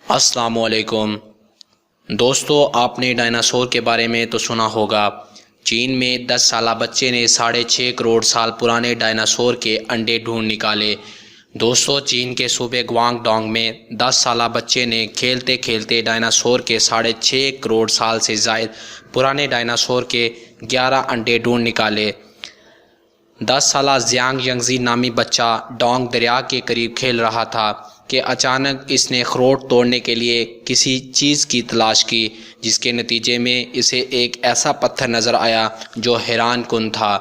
السلام علیکم دوستو، آپ نے ڈائناسور کے بارے میں تو سنا ہوگا۔ چین میں 10 سالہ بچے نے 6.5 کروڑ سال پرانے ڈائناسور کے انڈے ڈھونڈ نکالے۔ دوستو، چین کے صوبے گوانگ ڈونگ میں 10 سالہ بچے نے کھیلتے کھیلتے ڈائناسور کے 6.5 کروڑ سال سے زائد پرانے ڈائناسور کے 11 انڈے ڈھونڈ نکالے۔ 10 سالہ زیانگ ینگزی نامی بچہ ڈونگ دریا کے قریب کھیل رہا تھا کہ اچانک اس نے اخروٹ توڑنے کے لیے کسی چیز کی تلاش کی، جس کے نتیجے میں اسے ایک ایسا پتھر نظر آیا جو حیران کن تھا۔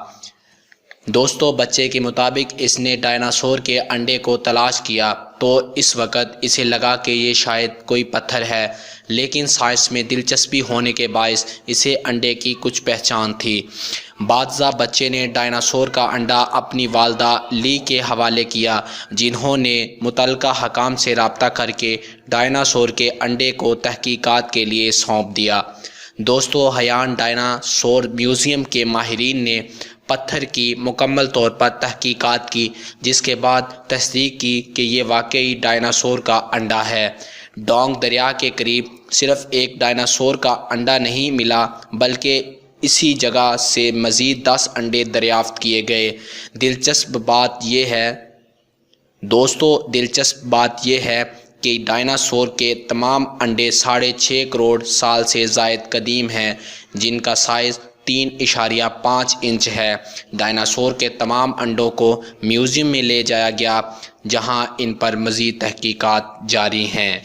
دوستو، بچے کے مطابق اس نے ڈائناسور کے انڈے کو تلاش کیا تو اس وقت اسے لگا کہ یہ شاید کوئی پتھر ہے، لیکن سائنس میں دلچسپی ہونے کے باعث اسے انڈے کی کچھ پہچان تھی۔ بعض بچے نے ڈائناسور کا انڈا اپنی والدہ لی کے حوالے کیا، جنہوں نے متعلقہ حکام سے رابطہ کر کے ڈائناسور کے انڈے کو تحقیقات کے لیے سونپ دیا۔ دوستو، ہیان ڈائناسور میوزیم کے ماہرین نے پتھر کی مکمل طور پر تحقیقات کی، جس کے بعد تصدیق کی کہ یہ واقعی ڈائناسور کا انڈا ہے۔ ڈونگ دریا کے قریب صرف ایک ڈائناسور کا انڈا نہیں ملا، بلکہ اسی جگہ سے مزید 10 انڈے دریافت کیے گئے۔ دلچسپ بات یہ ہے کہ ڈائناسور کے تمام انڈے 6.5 کروڑ سال سے زائد قدیم ہیں، جن کا سائز 3.5 انچ ہے۔ ڈائناسور کے تمام انڈوں کو میوزیم میں لے جایا گیا، جہاں ان پر مزید تحقیقات جاری ہیں۔